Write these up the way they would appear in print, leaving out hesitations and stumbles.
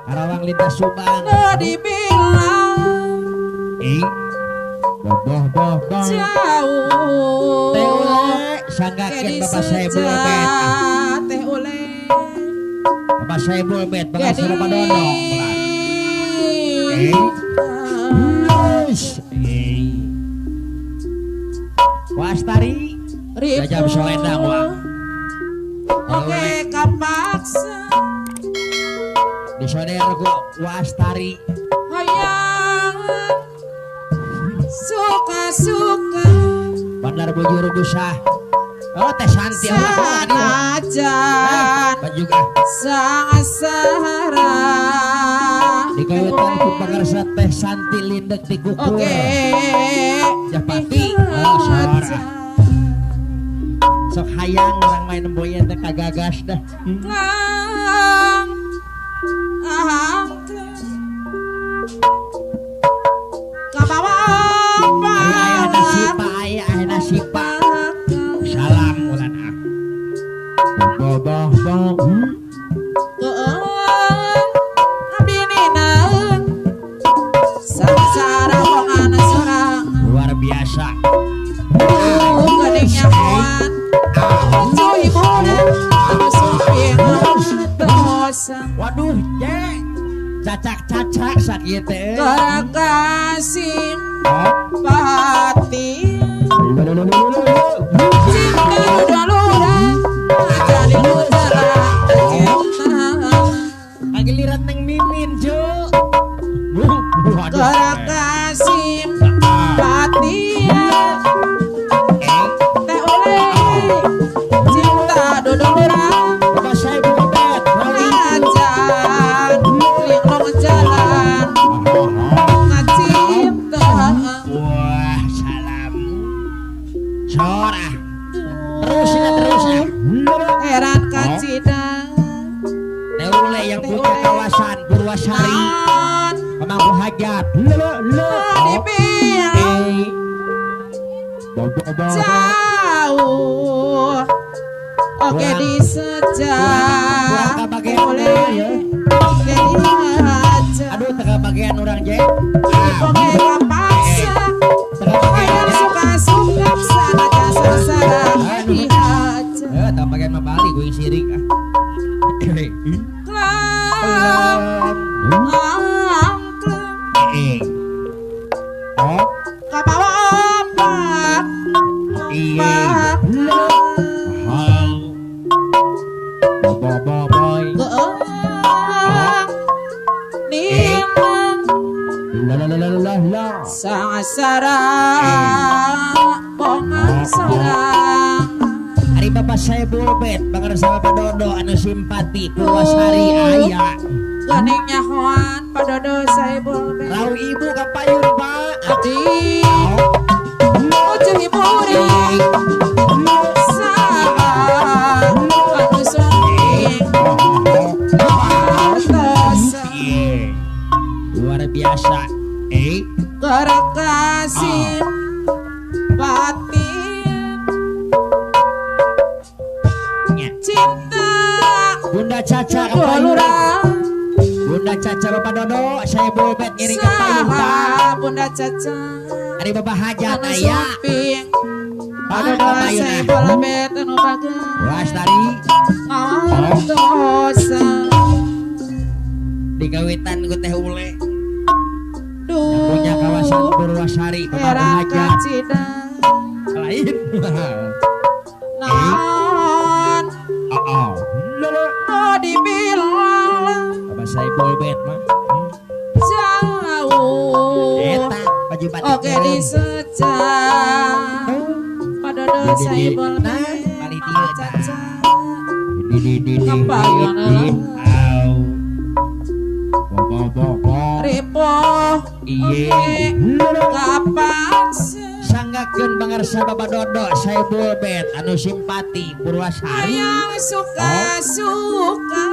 Karawang lintas Subang. Dibilang boh jauh teh ule sanggakeun Bapak Saibul Bet. Teh ule Bapak Saibul Bet Bangsa Padono. Wastari Jajab Soledang wah. Oke kapaksa Disoder ku Wastari hayang suka-suka Bandar Bujur Busah. Oh teh Santi sanajan juga sang asara dikawetkan ku pangarsa teh Santi lindek di kukur. Oke Japati suara sok hayang orang main boyan teh kagagas dah. Sipa salam ulan boh abdi naeun sangsara bongan sorang luar biasa geuning nyahoan cuy muda anu suping dosa waduh cacak sakit teh gara kasih pati cinta luda jadi utara pagiliran neng mimin jo gara kasih pati teh oleh cinta dudura Bapak Saibul Bet ngajan linglong jalan ngacinta wah salam sorah terus heran kacida Neule yang punya kawasan Purwasari pemangku hajat dibilang jauh oke disejak boleh oke dihaja aduh tengah bagian orang je oke kapaksa hayang suka-suka sana jasa-sana dihaja tengah bagian mah bali gue sirik kabawa opak sang sarang bongang sarang Ari Bapak Saibul Bet Bangsa Padono anu simpati Purwasari aya geuning nyahoan Padono Saibul Bet rau ibu kapayun Pak abdi ucuh ibu ring sarang anu suping dosa luar biasa gara kasih batin cinta Bunda Caca Bunda Caca Bapak Dodo Saibul Bet ngiring ke payung Bunda Caca Ari Bapak Hajat anu aya suping Padono payuna Saibul Bet anu bagus Wastari ngawan dosa digawitan ku teh ule yang punya kawasan Purwasari pemangku hajat kacida lain naon dibilang Bapak Saibul Bet mah jauh eta baju batik oke disejak Padono Saibul Bet bali dieu Caca di Kepayangan. Ripoh iye kapan sanggakeun bangarsa Bapak Dodo Saibul Bet anu simpati Purwasari yang suka-suka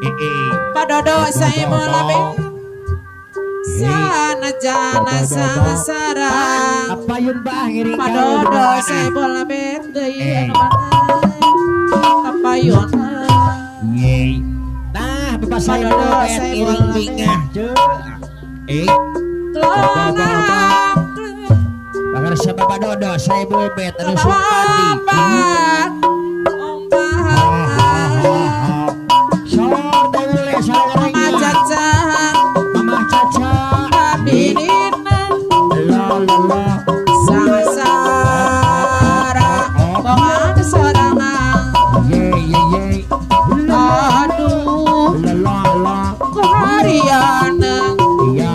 Padono Padono Saibul Bet sanajana sangsara apa yun ba ngiring padodo saya bola bet deui apa yun Yeay. Nah, bebas saya Padodo, bet saya ngiring bola bingah. Kelonang Bakar siapa padodo saya bet anu sumpati. Sor deule Mama Caca Mama Caca. Abidina La la la. Sangsara Bongan sorangan Yeay. Aduh La la la. Hariana Ya.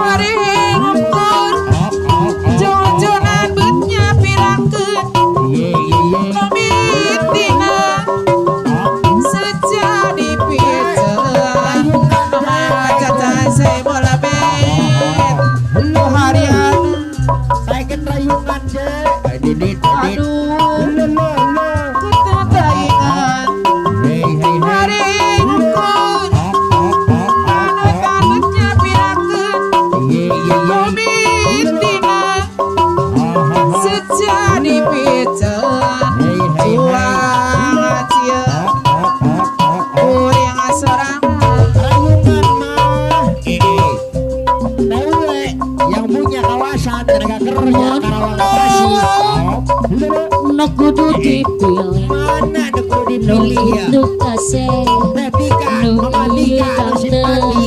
Hari ngumpul Junjunan betnya pirakeun Komitina Sejadi piceun Mama Caca saya bola bet Hariana Taikan rayungan deh. Didit. Aduh Kita taingan Hari ngumpul Tanutnya pirakeun Komitina Sejadi piceun Juang acieun Kuring asorangan Rayungan mah. Teule yang punya kawasan tenaga kerja Karawang Bekasi. Kudu dipilih Mana dekudu nu dipilih ya? itu kasih Teh Tika, nu Mama Tika, anu simpati.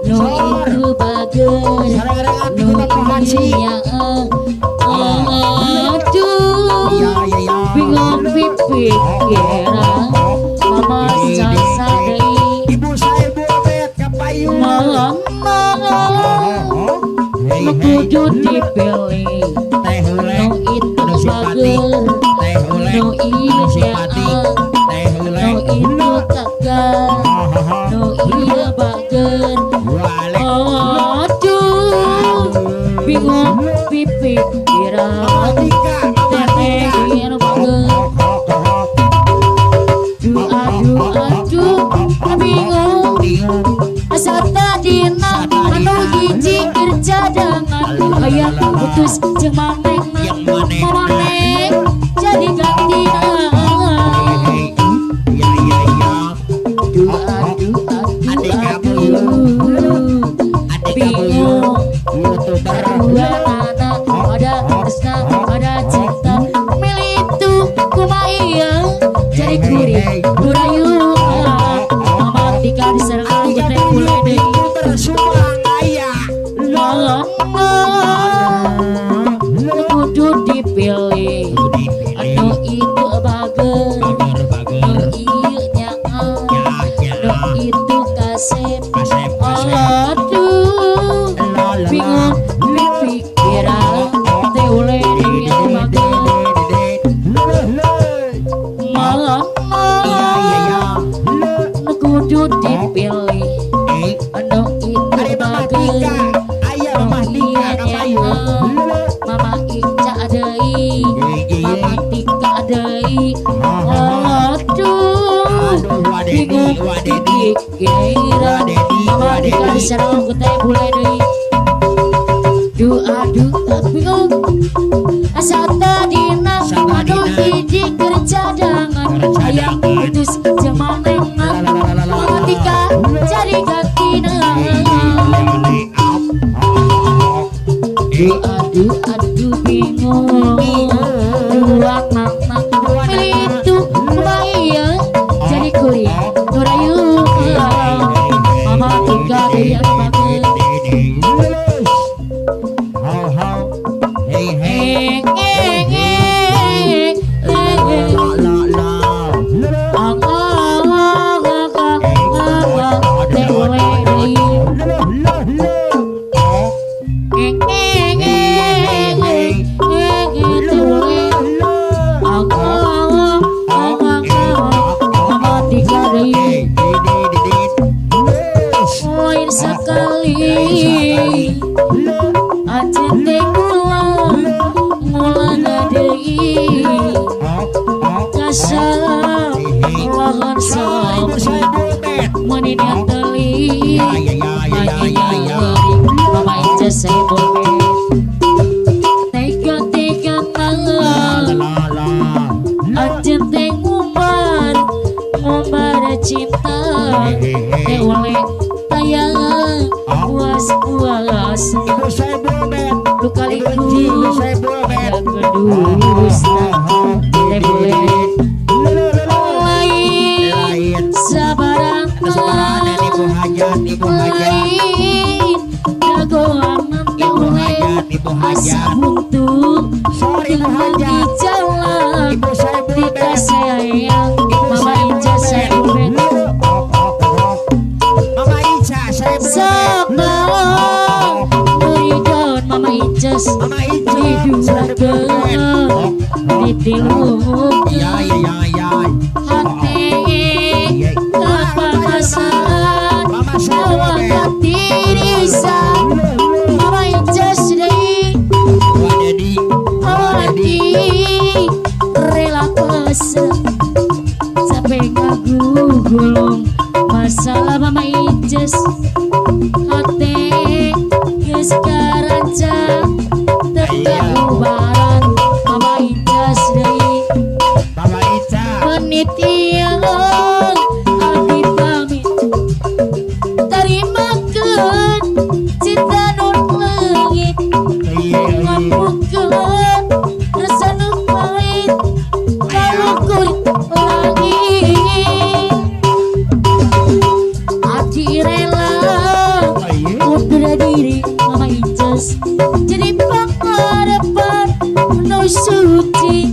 nu itu bagus Gara-gara nu kita promosi. iya aduh Ya. bingung pikiran mama sasa deui Ibu saya bet kapayun. nu kudu dipilih Teh heule. nu itu Anu simpati. bagus Teh heule. nu Anu iya simpati. Teh heule. nu itu kakak nu iya bagus Wale. aduh bingung pipikiran Mama Tika, Mama teteh Tika. biar bagus aduh bingung asal tadina anu hiji kerja dengan aya putus jeung maneh Yang maneh. maneh jadi gantina Ya. aduh Adik kamu. Adik kamu. bingung YouTuber. dua anak ada tresna ada cinta milih itu kumaya jadi kuring durayu mama tika diserang jadi mulai deui YouTuber sumbang aya. kudu dipilih anu itu bagus anu ieu nyaang anu itu kasep aduh bingung pikiran teh ule yang bagus malam nu kudu dipilih anu itu bagus anu ieu nyaang mama Ica deui mama Tika deui aduh bingung pikiran mama Tika diserang ku teh bule deui aduh bingung asa tadina aduh hiji kerja dengan aya putus jeung maneh mama Tika jadi gatina aduh bingung dua anak pilih itu kumaya jadi kuring nurayu mama Tika deui anu bagus saya boleh tega-tega malam aja teh ngumbar cinta teh oleh tayang puas-puas Ibu saya bulbet. lu kaliku Ibu saya bulbet. kedusta teh boleh lain sabarang Sebarang ibu hajat, ibu hajat, lain dagoan teh ibu oleh hajat, ibu asa hajat. buntu Sorry ibu di hajat. jalan Ibu saya Tika bulbet. sayang Mama Ica saya bulbet Mama Ica saya bulbet. Sebelah beri daun Mama Icas Mama Ica Hidung saya bulbet. ditiluk Ya ya ya ya. hati kepanasan Mama saya awak bulbet. tirisan Mama Icas dari Wah Dedi. hati rela pasrah sampai ngagulung masalah Mama Icas hati geus karanca teka ubaran Mama Icas deui Mama Ica. penitian abdi pamit tarimakeun cinta nun leungit ngamukeun rasa nu pahit kalukurit langit abdi rela udara diri Mama Icas jadi pengharapan nu suci